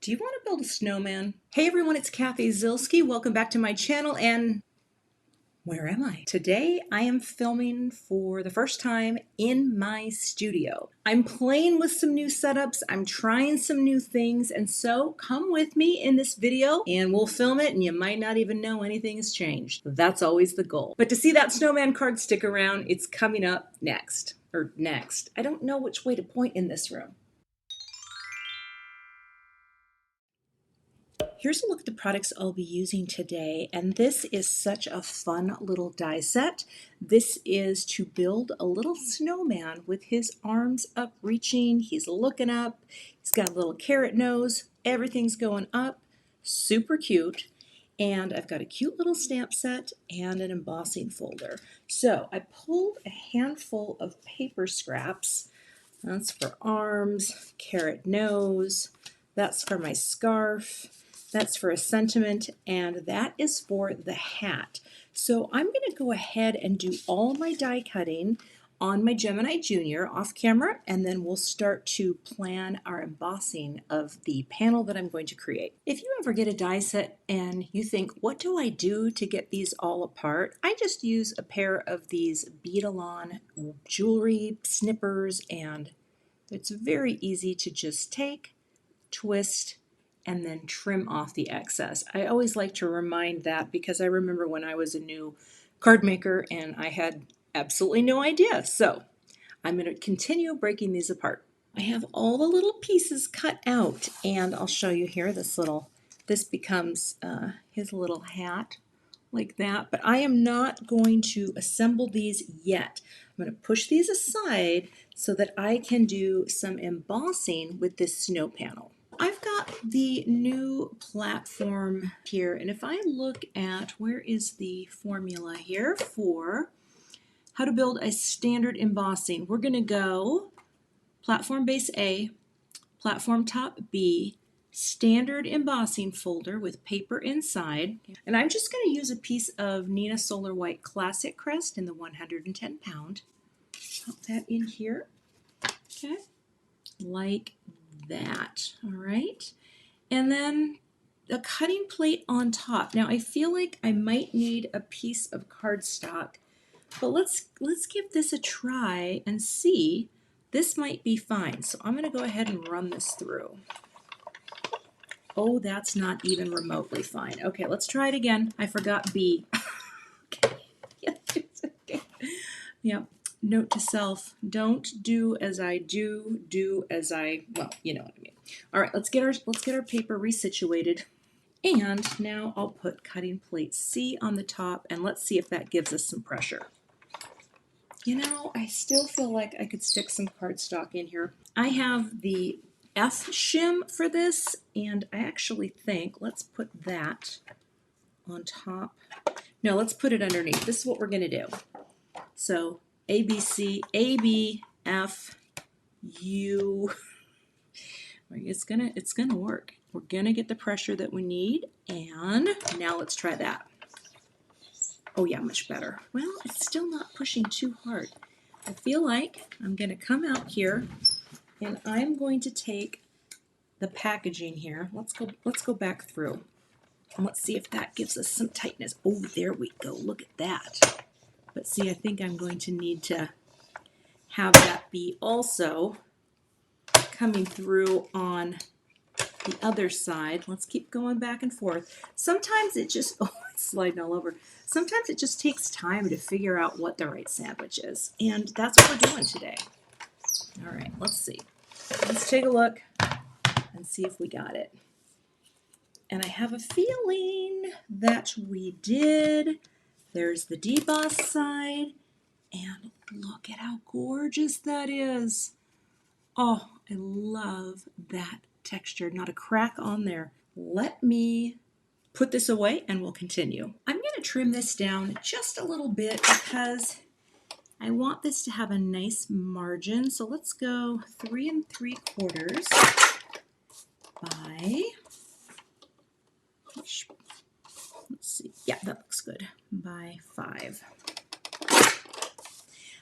Do you want to build a snowman? Hey everyone, it's Cathy Zielske. Welcome back to my channel, and where am I? Today I am filming for the first time in my studio. I'm playing with some new setups, I'm trying some new things, and so come with me in this video and we'll film it and you might not even know anything has changed. That's always the goal. But to see that snowman card stick around, it's coming up next. Or next. I don't know which way to point in this room. Here's a look at the products I'll be using today, and this is such a fun little die set. This is to build a little snowman with his arms up reaching, he's looking up, he's got a little carrot nose, everything's going up, super cute. And I've got a cute little stamp set and an embossing folder. So I pulled a handful of paper scraps. That's for arms, carrot nose, that's for my scarf, that's for a sentiment, and that is for the hat. So I'm going to go ahead and do all my die cutting on my Gemini Junior off camera, and then we'll start to plan our embossing of the panel that I'm going to create. If you ever get a die set and you think, what do I do to get these all apart? I just use a pair of these bead-along jewelry snippers, and it's very easy to just take, twist, and then trim off the excess. I always like to remind that because I remember when I was a new card maker and I had absolutely no idea. So I'm going to continue breaking these apart. I have all the little pieces cut out, and I'll show you here. This becomes his little hat like that, but I am not going to assemble these yet. I'm going to push these aside so that I can do some embossing with this snow panel. I've got the new platform here, and if I look at where is the formula here for how to build a standard embossing, we're going to go platform base A, platform top B, standard embossing folder with paper inside, and I'm just going to use a piece of Neenah Solar White Classic Crest in the 110 pound. Pop that in here, okay, like that. All right, and then a cutting plate on top. Now I feel like I might need a piece of cardstock, but let's give this a try and see. This might be fine, so I'm going to go ahead and run this through. Oh, that's not even remotely fine. Okay, let's try it again. I forgot B. Okay. Yeah, it's okay. Yep. Note to self, don't do as I do, do as I, well, you know what I mean. All right, let's get our paper resituated. And now I'll put cutting plate C on the top, and let's see if that gives us some pressure. You know, I still feel like I could stick some cardstock in here. I have the F shim for this, and I actually think let's put that on top. No, let's put it underneath. This is what we're going to do. So A, B, C, A, B, F, U. It's gonna work. We're gonna get the pressure that we need, and now let's try that. Oh yeah, much better. Well, it's still not pushing too hard. I feel like I'm gonna come out here, and I'm going to take the packaging here. Let's go back through, and let's see if that gives us some tightness. Oh, there we go. Look at that. But see, I think I'm going to need to have that be also coming through on the other side. Let's keep going back and forth. Sometimes it just, oh, it's sliding all over. Sometimes it just takes time to figure out what the right sandwich is. And that's what we're doing today. All right, let's see. Let's take a look and see if we got it. And I have a feeling that we did. There's the deboss side, and look at how gorgeous that is. Oh, I love that texture. Not a crack on there. Let me put this away and we'll continue. I'm going to trim this down just a little bit because I want this to have a nice margin. So let's go 3 3/4 by, let's see, yeah, that looks good, by 5.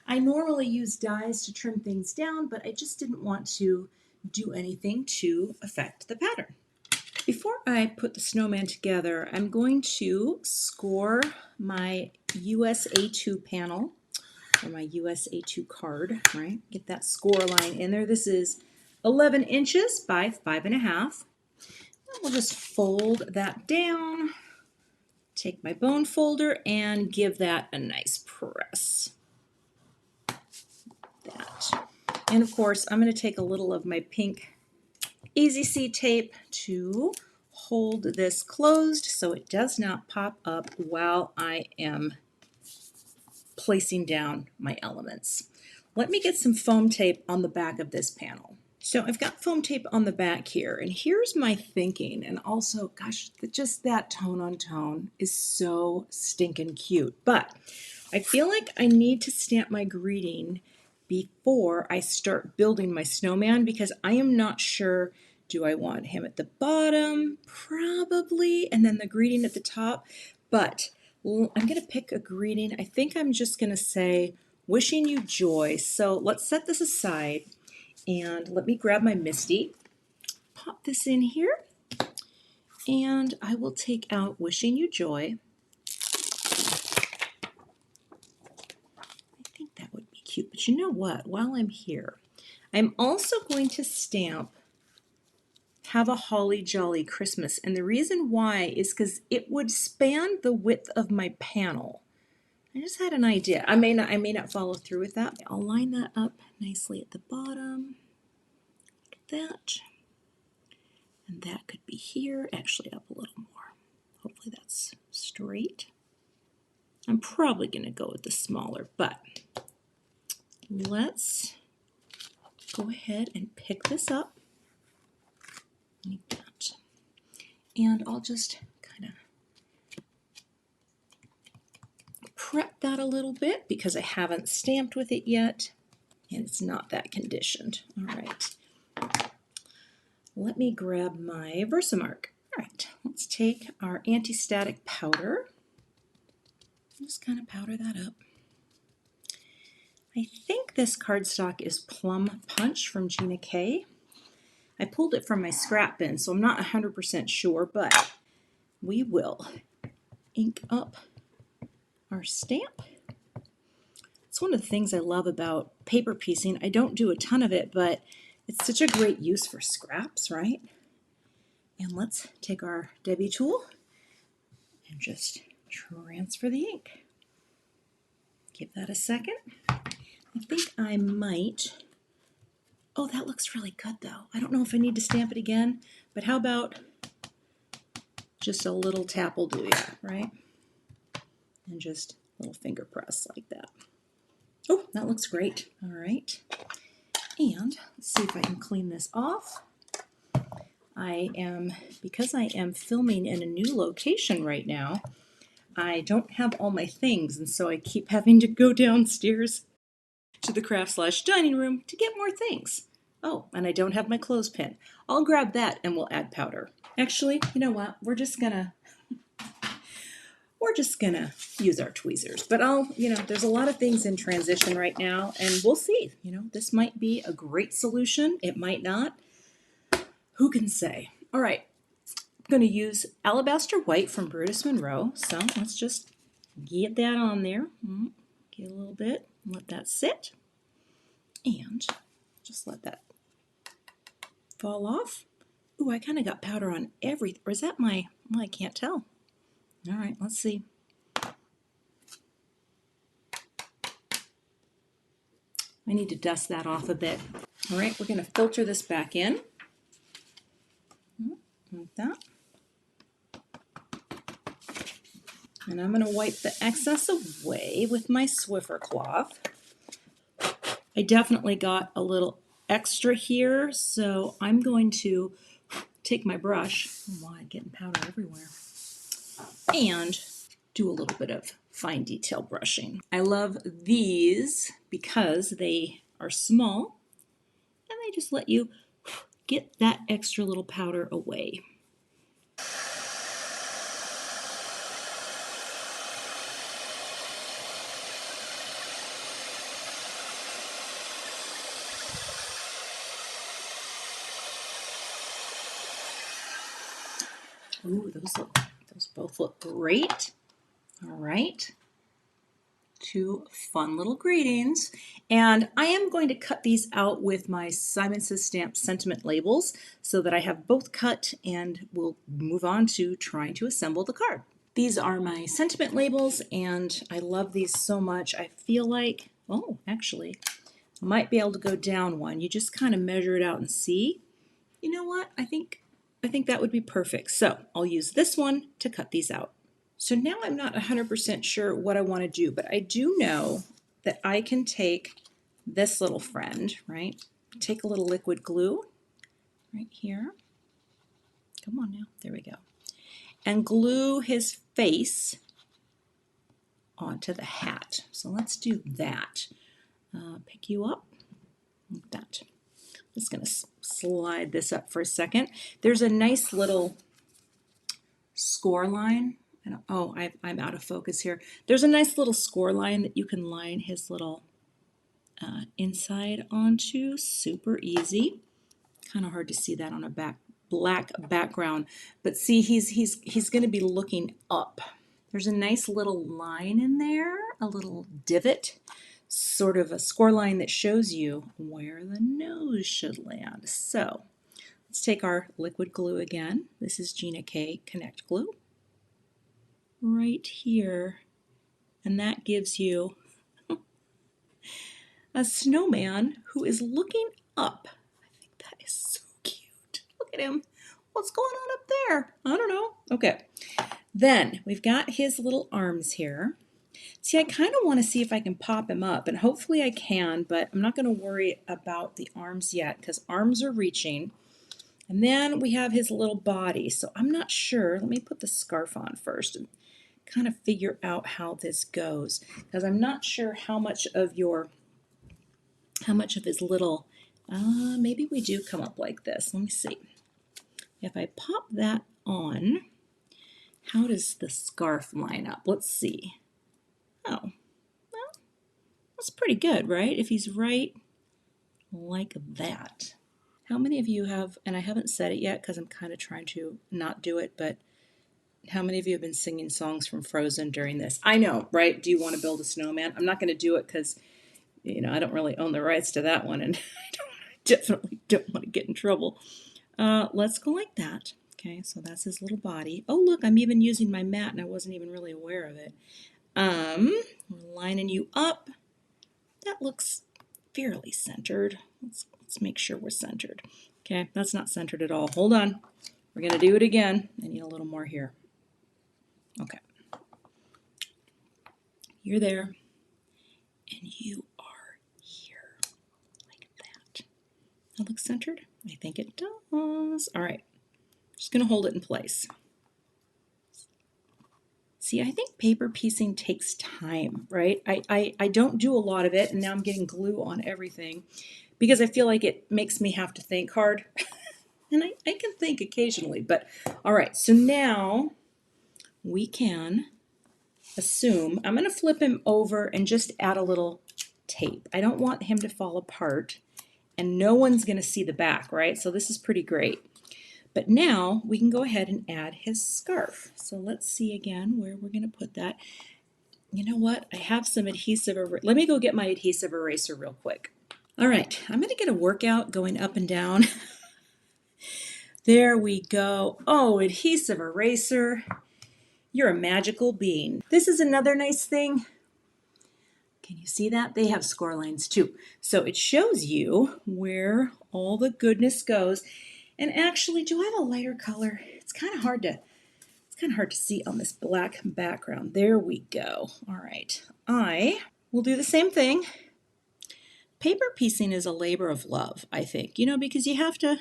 I normally use dies to trim things down, but I just didn't want to do anything to affect the pattern. Before I put the snowman together, I'm going to score my USA2 panel, or my USA2 card, right? Get that score line in there. This is 11 inches by 5.5. We'll just fold that down, take my bone folder, and give that a nice press. That. And of course, I'm going to take a little of my pink Easy C tape to hold this closed so it does not pop up while I am placing down my elements. Let me get some foam tape on the back of this panel. So I've got foam tape on the back here, and here's my thinking, and also, gosh, just that tone on tone is so stinking cute. But I feel like I need to stamp my greeting before I start building my snowman, because I am not sure, do I want him at the bottom? Probably, and then the greeting at the top. But I'm going to pick a greeting. I think I'm just going to say, wishing you joy. So let's set this aside. And let me grab my Misty, pop this in here, and I will take out wishing you joy. I think that would be cute, but you know what? While I'm here, I'm also going to stamp have a holly jolly Christmas, and the reason why is because it would span the width of my panel. I just had an idea. I may not follow through with that. I'll line that up nicely at the bottom. That, and that could be here, actually up a little more. Hopefully that's straight. I'm probably going to go with the smaller, but let's go ahead and pick this up like that. And I'll just kind of prep that a little bit because I haven't stamped with it yet and it's not that conditioned. All right. Let me grab my Versamark. All right, let's take our anti-static powder. Just kind of powder that up. I think this cardstock is Plum Punch from Gina K. I pulled it from my scrap bin, so I'm not 100% sure, but we will ink up our stamp. It's one of the things I love about paper piecing. I don't do a ton of it, but it's such a great use for scraps, right? And let's take our Debbie tool and just transfer the ink. Give that a second. I think I might, oh, that looks really good though. I don't know if I need to stamp it again, but how about just a little tap will do ya, right? And just a little finger press like that. Oh, that looks great. All right. And let's see if I can clean this off. Because I am filming in a new location right now, I don't have all my things, and so I keep having to go downstairs to the craft/dining room to get more things. Oh, and I don't have my clothespin. I'll grab that and we'll add powder. Actually, you know what? We're just gonna use our tweezers. But there's a lot of things in transition right now, and we'll see. This might be a great solution. It might not. Who can say? All right, I'm going to use Alabaster White from Brutus Monroe. So let's just get that on there. Get a little bit, let that sit, and just let that fall off. Ooh, I kind of got powder on everything. Or is that well, I can't tell. All right, let's see. I need to dust that off a bit. All right, we're going to filter this back in. Like that. And I'm going to wipe the excess away with my Swiffer cloth. I definitely got a little extra here, so I'm going to take my brush, I'm getting powder everywhere, and do a little bit of fine detail brushing. I love these because they are small and they just let you get that extra little powder away. Ooh, those both look great. All right. Two fun little greetings. And I am going to cut these out with my Simon Says Stamp sentiment labels so that I have both cut, and we'll move on to trying to assemble the card. These are my sentiment labels, and I love these so much. I feel like, oh, actually, I might be able to go down one. You just kind of measure it out and see. You know what? I think that would be perfect. So I'll use this one to cut these out. So now I'm not 100% sure what I want to do, but I do know that I can take this little friend, right? Take a little liquid glue right here. Come on now, there we go. And glue his face onto the hat. So let's do that. Pick you up like that. I'm just going to slide this up for a second. There's a nice little score line. I'm out of focus here. There's a nice little score line that you can line his little inside onto. Super easy. Kind of hard to see that on a black background, but see, he's going to be looking up. There's a nice little line in there, a little divot, sort of a score line that shows you where the nose should land. So let's take our liquid glue again. This is Gina K Connect Glue. Right here, and that gives you a snowman who is looking up. I think that is so cute. Look at him. What's going on up there? I don't know. Okay, then we've got his little arms here. See, I kind of want to see if I can pop him up, and hopefully I can, but I'm not going to worry about the arms yet because arms are reaching. And then we have his little body, so I'm not sure. Let me put the scarf on first and kind of figure out how this goes, because I'm not sure how much of his little, maybe we do come up like this. Let me see. If I pop that on, how does the scarf line up? Let's see. Oh, well, that's pretty good, right? If he's right like that. How many of you have, and I haven't said it yet because I'm kind of trying to not do it, but how many of you have been singing songs from Frozen during this? I know, right? Do you want to build a snowman? I'm not going to do it because, I don't really own the rights to that one, and I definitely don't want to get in trouble. Let's go like that. Okay, so that's his little body. Oh, look, I'm even using my mat, and I wasn't even really aware of it. We're lining you up. That looks fairly centered. Let's make sure we're centered. Okay, that's not centered at all. Hold on. We're going to do it again. I need a little more here. Okay. You're there, and you are here, like that. That looks centered? I think it does. All right. Just going to hold it in place. See, I think paper piecing takes time, right? I don't do a lot of it, and now I'm getting glue on everything because I feel like it makes me have to think hard. And I can think occasionally, but all right. So now we can assume, I'm going to flip him over and just add a little tape. I don't want him to fall apart, and no one's going to see the back, right? So this is pretty great. But now we can go ahead and add his scarf. So let's see again where we're going to put that. You know what? I have some adhesive eraser. Let me go get my adhesive eraser real quick. All right, I'm going to get a workout going up and down. There we go. Oh, adhesive eraser. You're a magical being. This is another nice thing. Can you see that? They have score lines too. So it shows you where all the goodness goes. And actually, do I have a lighter color? It's kind of hard to see on this black background. There we go. All right. I will do the same thing. Paper piecing is a labor of love, I think, because you have to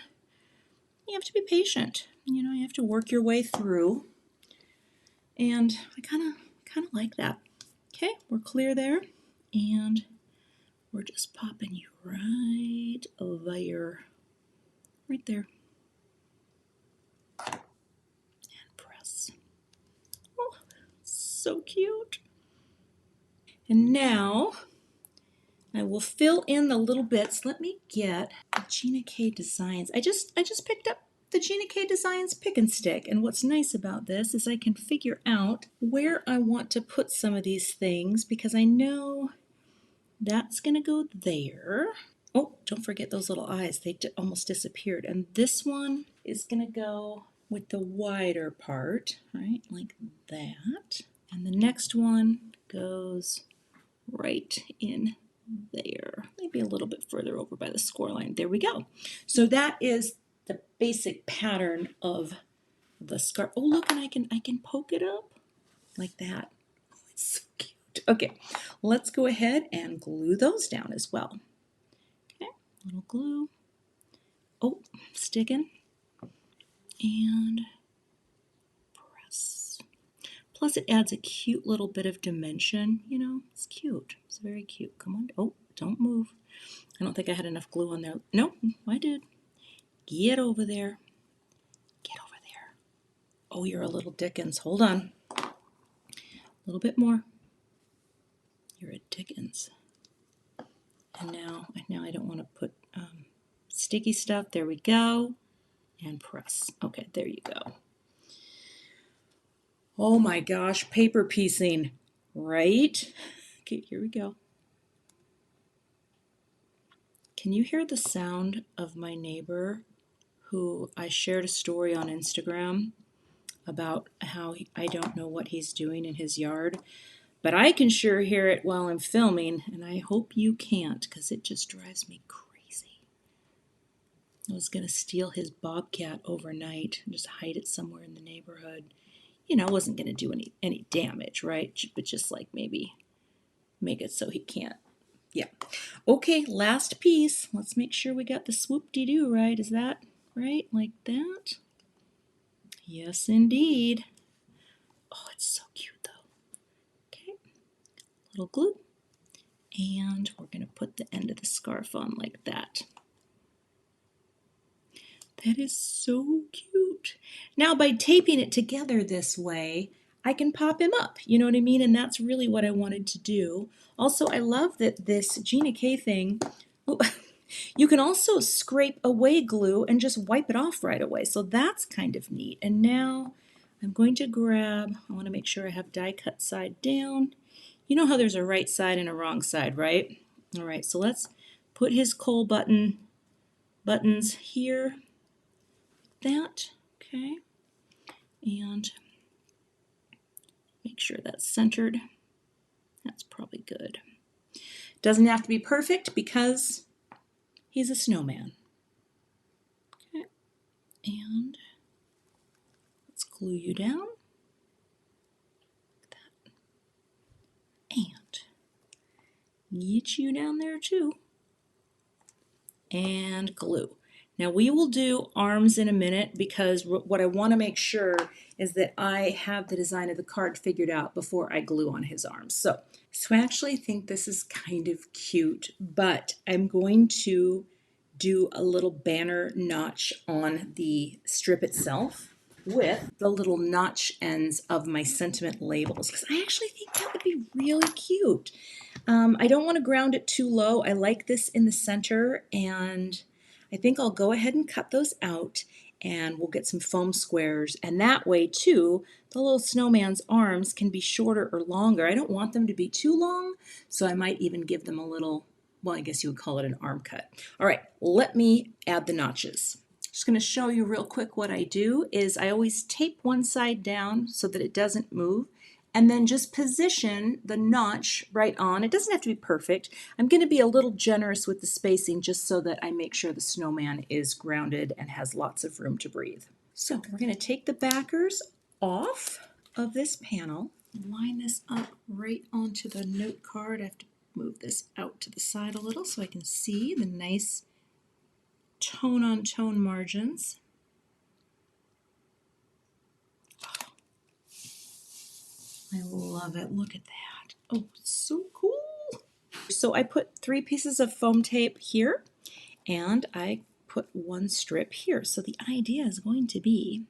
be patient. You have to work your way through. And I kind of like that. Okay, we're clear there. And we're just popping you right there. Right there. And press. Oh, so cute. And now I will fill in the little bits. Let me get Gina K Designs. I just picked up the Gina K Designs Pick and Stick. And what's nice about this is I can figure out where I want to put some of these things because I know that's going to go there. Oh, don't forget those little eyes. They almost disappeared. And this one is going to go with the wider part, right, like that. And the next one goes right in there, maybe a little bit further over by the score line. There we go. So that is the basic pattern of the scarf. Oh, look, and I can poke it up like that. Oh, it's so cute. Okay, let's go ahead and glue those down as well. Okay, little glue. Oh, sticking. And press. Plus it adds a cute little bit of dimension, you know, it's cute. It's very cute. Come on. Oh, don't move. I don't think I had enough glue on there. No, I did. Get over there. Get over there. Oh, you're a little Dickens. Hold on. A little bit more. You're a Dickens. And now I don't want to put sticky stuff. There we go. And press. Okay, there you go. Oh my gosh, paper piecing, right? Okay, here we go. Can you hear the sound of my neighbor who I shared a story on Instagram about how I don't know what he's doing in his yard, but I can sure hear it while I'm filming, and I hope you can't because it just drives me crazy. I was going to steal his bobcat overnight and just hide it somewhere in the neighborhood. You know, I wasn't going to do any damage, right? But just like maybe make it so he can't. Yeah. Okay, last piece. Let's make sure we got the swoop-de-doo right. Is that right? Like that? Yes, indeed. Oh, it's so cute, though. Okay, little glue. And we're going to put the end of the scarf on like that. That is so cute. Now, by taping it together this way, I can pop him up, you know what I mean? And that's really what I wanted to do. Also, I love that this Gina K thing, you can also scrape away glue and just wipe it off right away. So that's kind of neat. And now I'm going to grab, I want to make sure I have die cut side down. You know how there's a right side and a wrong side, right? All right, so let's put his coal buttons here. That, okay, and make sure that's centered. That's probably good. Doesn't have to be perfect because he's a snowman. Okay, and let's glue you down. Like that. And get you down there too. And glue. Now we will do arms in a minute because what I want to make sure is that I have the design of the card figured out before I glue on his arms. So I actually think this is kind of cute, but I'm going to do a little banner notch on the strip itself with the little notch ends of my sentiment labels because I actually think that would be really cute. I don't want to ground it too low. I like this in the center, and I think I'll go ahead and cut those out, and we'll get some foam squares, and that way too the little snowman's arms can be shorter or longer. I don't want them to be too long, so I might even give them a little, well, I guess you would call it an arm cut. All right, let me add the notches. Just going to show you real quick what I do is I always tape one side down so that it doesn't move, and then just position the notch right on. It doesn't have to be perfect. I'm going to be a little generous with the spacing just so that I make sure the snowman is grounded and has lots of room to breathe. So we're going to take the backers off of this panel, line this up right onto the note card. I have to move this out to the side a little so I can see the nice tone-on-tone margins. I love it. Look at that. Oh, it's so cool. So I put 3 pieces of foam tape here, and I put 1 strip here. So the idea is going to be,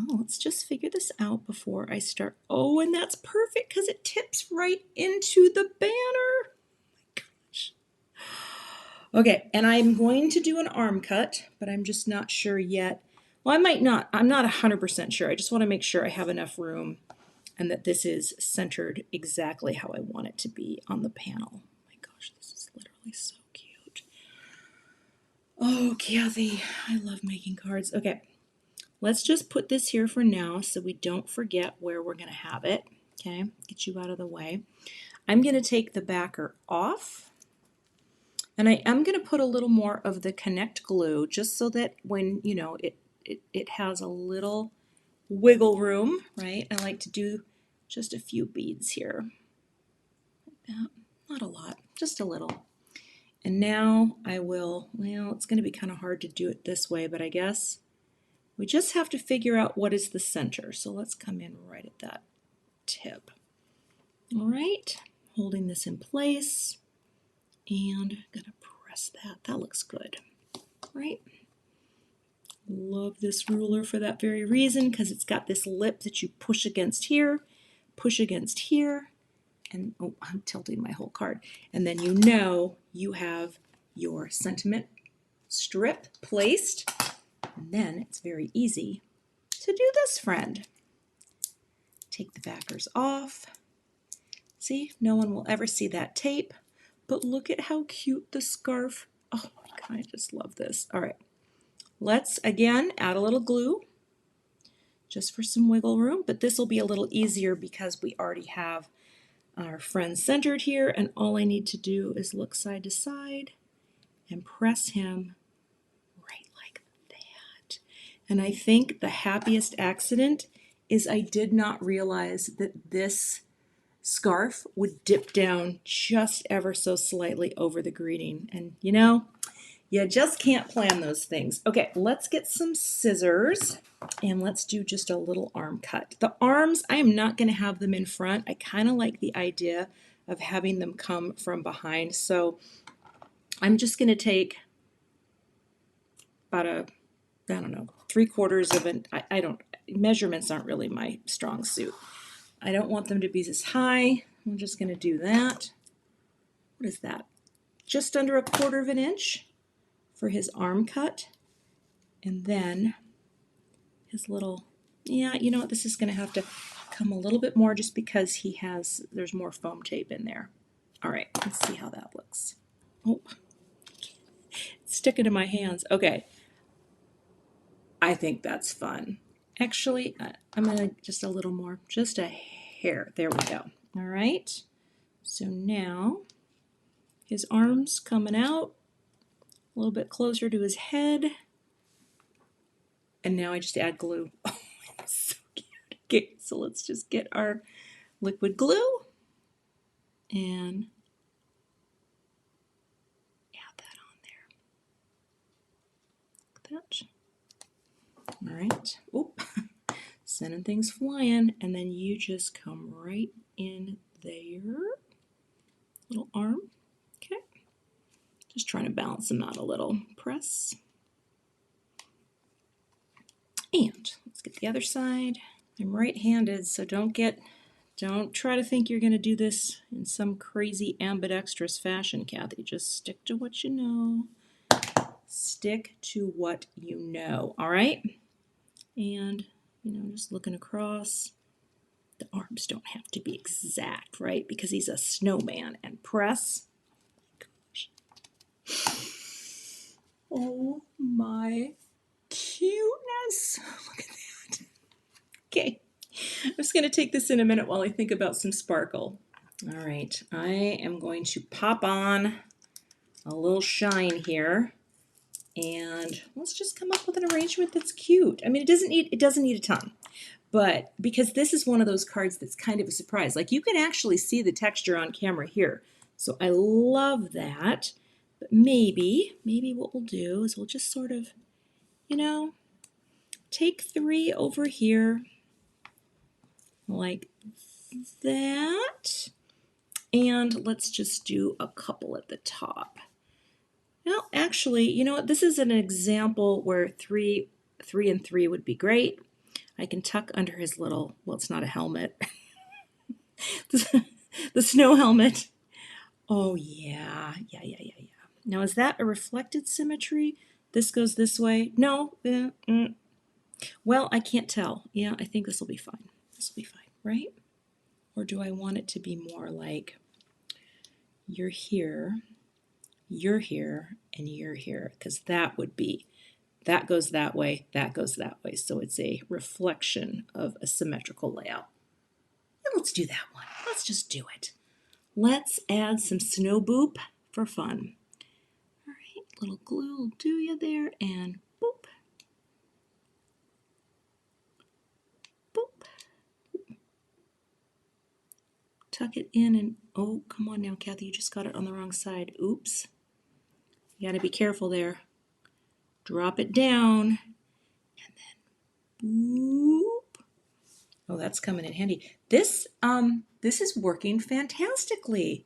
let's just figure this out before I start. Oh, and that's perfect because it tips right into the banner. Oh my gosh. Okay, and I'm going to do an arm cut, but I'm just not sure yet. Well, I might not. I'm not 100% sure. I just want to make sure I have enough room and that this is centered exactly how I want it to be on the panel. Oh my gosh, this is literally so cute. Oh, Cathy, I love making cards. Okay, let's just put this here for now so we don't forget where we're going to have it. Okay, get you out of the way. I'm going to take the backer off, and I am going to put a little more of the Connect glue just so that when, you know, it has a little wiggle room, right? I like to do just a few beads here. Not a lot, just a little. And now I will, well, it's going to be kind of hard to do it this way, but I guess we just have to figure out what is the center. So let's come in right at that tip. All right, holding this in place and I'm going to press that. That looks good, right? Love this ruler for that very reason, because it's got this lip that you push against here, and oh, I'm tilting my whole card. And then you know you have your sentiment strip placed, and then it's very easy to do this, friend. Take the backers off. See, no one will ever see that tape, but look at how cute the scarf. Oh my God, I just love this. All right, let's again add a little glue just for some wiggle room, but this will be a little easier because we already have our friend centered here, and all I need to do is look side to side and press him right like that. And I think the happiest accident is I did not realize that this scarf would dip down just ever so slightly over the greeting. And you know, you just can't plan those things. Okay, let's get some scissors and let's do just a little arm cut. The arms, I am not going to have them in front. I kind of like the idea of having them come from behind. So I'm just going to take about a, I don't know, 3/4 of an, I don't, measurements aren't really my strong suit. I don't want them to be this high. I'm just going to do that. What is that? Just under 1/4 of an inch for his arm cut. And then his little, yeah, you know what, this is going to have to come a little bit more just because he has, there's more foam tape in there. All right, let's see how that looks. Oh, it's sticking to my hands. Okay, I think that's fun. Actually, I'm going to just a little more, just a hair. There we go. All right, so now his arms coming out a little bit closer to his head. And now I just add glue. Oh, so cute. Okay, so let's just get our liquid glue and add that on there. Like that. All right. Oop. Sending things flying. And then you just come right in there. Little arm. Okay. Just trying to balance them out a little. Press. And let's get the other side. I'm right-handed, so don't try to think you're going to do this in some crazy ambidextrous fashion, Cathy. Just stick to what you know. Stick to what you know, all right? And, you know, just looking across. The arms don't have to be exact, right? Because he's a snowman. And press. Oh my cuteness. Look at that. Okay. I'm just going to take this in a minute while I think about some sparkle. All right, I am going to pop on a little shine here, and let's just come up with an arrangement that's cute. I mean, it doesn't need a ton, but because this is one of those cards that's kind of a surprise. Like, you can actually see the texture on camera here, so I love that. But maybe what we'll do is we'll just sort of, you know, take 3 over here. Like that, and let's just do a couple at the top. Well, actually, you know what, this is an example where 3 and 3 would be great. I can tuck under his little, well, it's not a helmet, the snow helmet. Oh yeah. Now is that a reflected symmetry? This goes this way? No. Well, I can't tell. Yeah, I think this will be fine. This will be fine, right? Or do I want it to be more like you're here, and you're here? Because that would be, that goes that way, that goes that way. So it's a reflection of a symmetrical layout. And let's do that one. Let's just do it. Let's add some snow boop for fun. All right, little glue will do you there, and boop, boop. Tuck it in and, oh, come on now, Cathy, you just got it on the wrong side. Oops. You gotta be careful there. Drop it down, and then boop. Oh, that's coming in handy. This is working fantastically.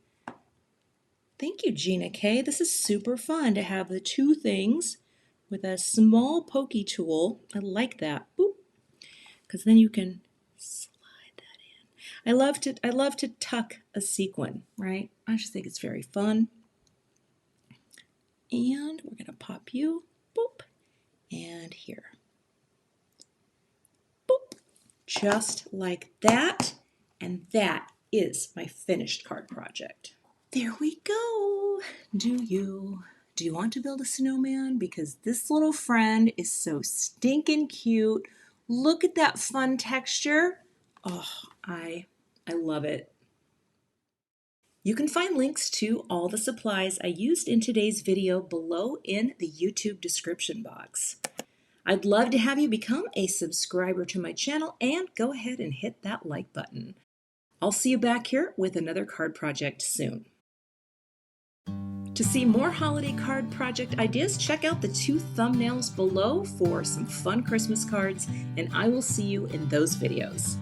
Thank you, Gina K. This is super fun to have the two things with a small pokey tool. I like that. Boop. Because then you can slide that in. I love to tuck a sequin, right? I just think it's very fun. And we're gonna pop you, boop, and here. Boop. Just like that. And that is my finished card project. There we go. Do you want to build a snowman? Because this little friend is so stinking cute. Look at that fun texture. Oh, I love it. You can find links to all the supplies I used in today's video below in the YouTube description box. I'd love to have you become a subscriber to my channel and go ahead and hit that like button. I'll see you back here with another card project soon. To see more holiday card project ideas, check out the 2 thumbnails below for some fun Christmas cards, and I will see you in those videos.